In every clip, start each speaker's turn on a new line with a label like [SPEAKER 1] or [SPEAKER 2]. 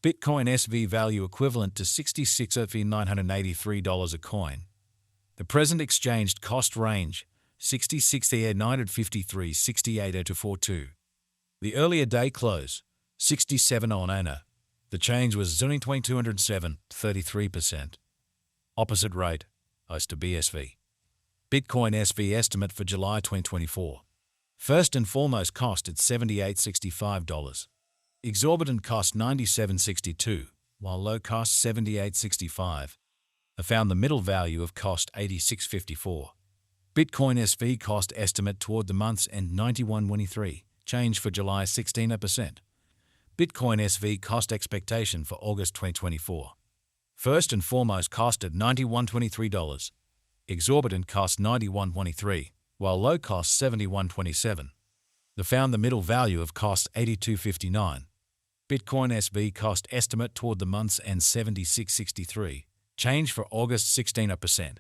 [SPEAKER 1] Bitcoin SV value equivalent to $66,983 a coin. The present exchanged cost range 66,953.68 The earlier day close 67 on ANA. The change was 0.207, 33%. Opposite rate as to BSV. Bitcoin SV estimate for July 2024. First and foremost cost at $78.65. Exorbitant cost $97.62, while low cost $78.65. I found the middle value of cost $86.54. Bitcoin SV cost estimate toward the month's end 91.23, change for July 16%. Bitcoin SV cost expectation for August 2024. First and foremost cost at $91.23. Exorbitant cost $91.23, while low cost $71.27. I found the middle value of cost $82.59. Bitcoin SV cost estimate toward the month's end 76.63, change for August 16%.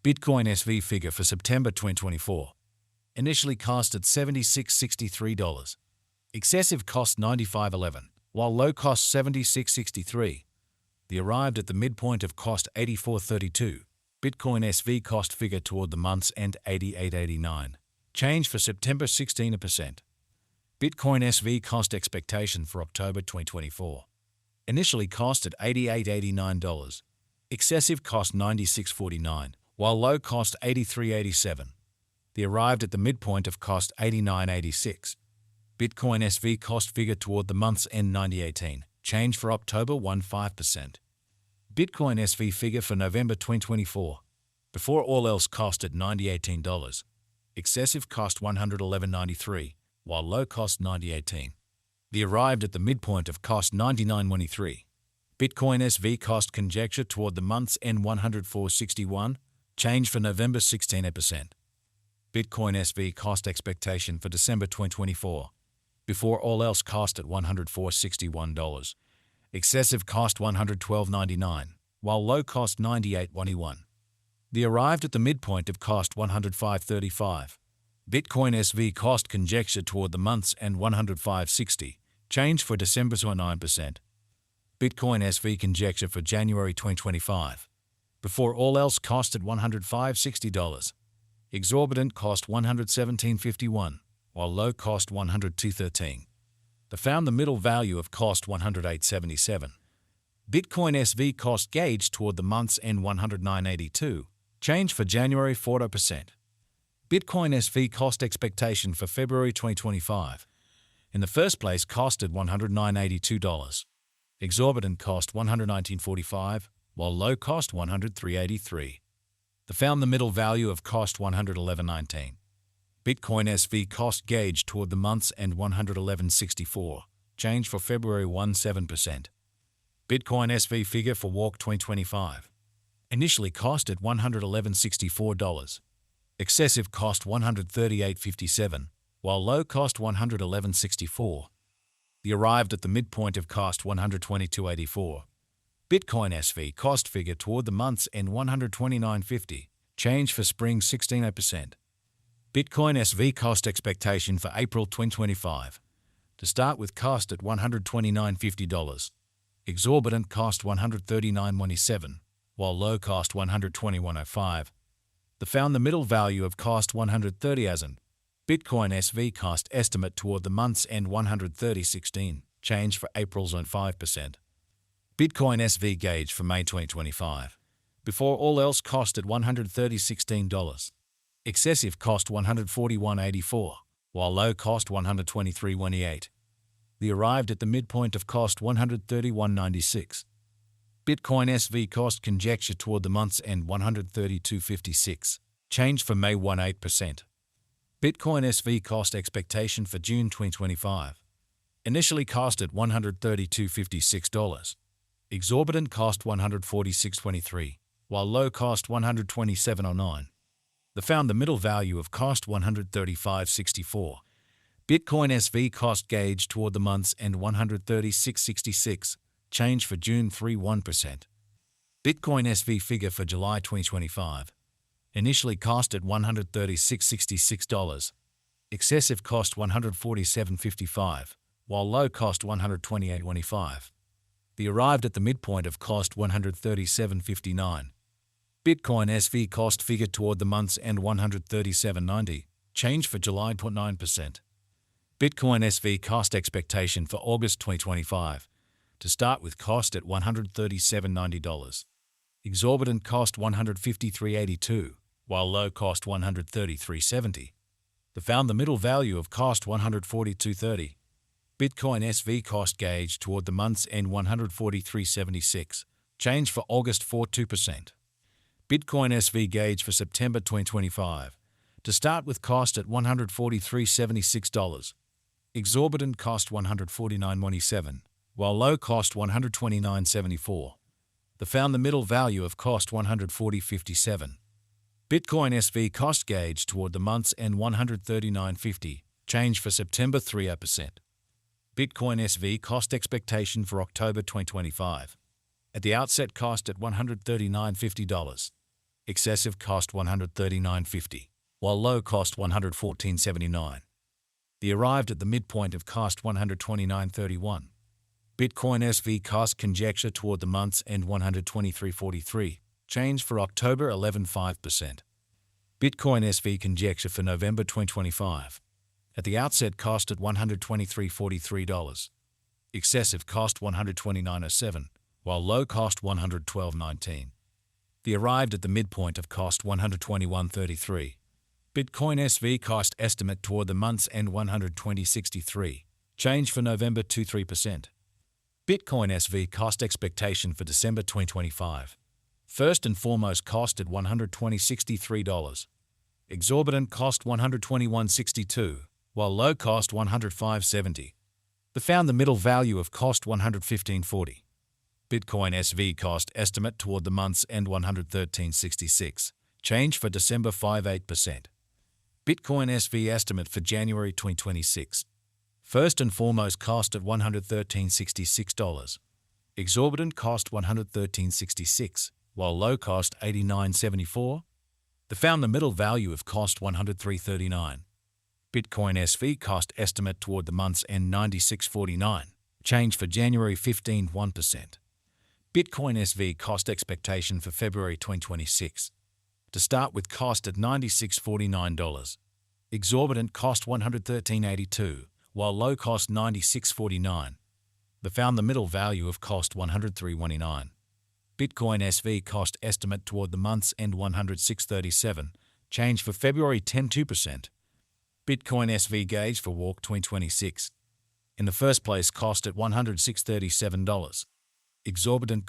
[SPEAKER 1] Bitcoin SV figure for September 2024. Initially cost at $76.63. Excessive cost $95.11, while low cost $76.63. The arrived at the midpoint of cost $84.32. Bitcoin SV cost figure toward the month's end $88.89. Change for September 16%. Bitcoin SV cost expectation for October 2024. Initially cost at $88.89. Excessive cost $96.49, while low cost $83.87. The arrived at the midpoint of cost $89.86. Bitcoin SV cost figure toward the month's end 90.18. Change for October 15%. Bitcoin SV figure for November 2024. Before all else cost at $90.18. Excessive cost $111.93, while low cost $90.18. The arrived at the midpoint of cost $99.23. Bitcoin SV cost conjecture toward the month's end 104.61, change for November 16%. Bitcoin SV cost expectation for December 2024. Before all else cost at $104.61. Excessive cost $112.99, while low cost $98.21. The arrived at the midpoint of cost $105.35. Bitcoin SV cost conjecture toward the month's end 105.60, change for December 9%. Bitcoin SV conjecture for January 2025. Before all else cost at $105.60. Exorbitant cost $117.51, while low cost $102.13. They found the middle value of cost $108.77. Bitcoin SV cost gauge toward the month's end 109.82, change for January 40%. Bitcoin SV cost expectation for February 2025. In the first place cost at $109.82. Exorbitant cost $119.45, while low cost $103.83. They found the middle value of cost $111.19. Bitcoin SV cost gauge toward the month's end 111.64, change for February 17%. Bitcoin SV figure for Walk 2025. Initially cost at $111.64. Excessive cost $138.57, while low cost $111.64. The arrived at the midpoint of cost $122.84. Bitcoin SV cost figure toward the month's end 129.50, change for spring 16%. Bitcoin SV cost expectation for April 2025. To start with cost at $129.50. Exorbitant cost $139.27, while low cost $121.05. They found the middle value of cost $130,000. Bitcoin SV cost estimate toward the month's end 130.16, change for April's on 5%. Bitcoin SV gauge for May 2025. Before all else cost at $130.16. Excessive cost $141.84, while low cost $123.28. The arrived at the midpoint of cost $131.96. Bitcoin SV cost conjecture toward the month's end 132.56, change for May 18%. Bitcoin SV cost expectation for June 2025. Initially cost at $132.56. Exorbitant cost $146.23, while low cost $127.09. They found the middle value of cost $135.64. Bitcoin SV cost gauge toward the month's end 136.66, change for June 1%. Bitcoin SV figure for July 2025. Initially cost at $136.66. Excessive cost $147.55, while low cost $128.25. The arrived at the midpoint of cost $137.59. Bitcoin SV cost figure toward the month's end $137.90. Change for July 0.9%. Bitcoin SV cost expectation for August 2025. To start with cost at $137.90. Exorbitant cost $153.82, while low cost $133.70. The found the middle value of cost $142.30. Bitcoin SV cost gauge toward the month's end $143.76. Change for August 4.2%. Bitcoin SV gauge for September 2025. To start with cost at $143.76. Exorbitant cost $149.27, while low cost $129.74. The found the middle value of cost $140.57. Bitcoin SV cost gauge toward the month's end $139.50. Change for September 3%. Bitcoin SV cost expectation for October 2025. At the outset cost at $139.50. Excessive cost $139.50, while low cost $114.79. The arrived at the midpoint of cost $129.31. Bitcoin SV cost conjecture toward the month's end $123.43. Change for October 11.5%. Bitcoin SV conjecture for November 2025. At the outset cost at $123.43. Excessive cost $129.07, while low cost $112.19. The arrived at the midpoint of cost $121.33. Bitcoin SV cost estimate toward the month's end $120.63. Change for November 2.3%. Bitcoin SV cost expectation for December 2025. First and foremost cost at $120.63. Exorbitant cost $121.62, while low cost $105.70. The found the middle value of cost $115.40. Bitcoin SV cost estimate toward the month's end $113.66. Change for December 5.8%. Bitcoin SV estimate for January 2026. First and foremost cost at $113.66. Exorbitant cost $113.66, while low cost $89.74. The found the middle value of cost $103.39. Bitcoin SV cost estimate toward the month's end $96.49. Change for January 1%. Bitcoin SV cost expectation for February 2026. To start with cost at $96.49. Exorbitant cost $113.82, while low cost $96.49. The found the middle value of cost $103.29. Bitcoin SV cost estimate toward the month's end $106.37. Change for February 10.2%. Bitcoin SV gauge for Walk 2026. In the first place cost at $106.37. Exorbitant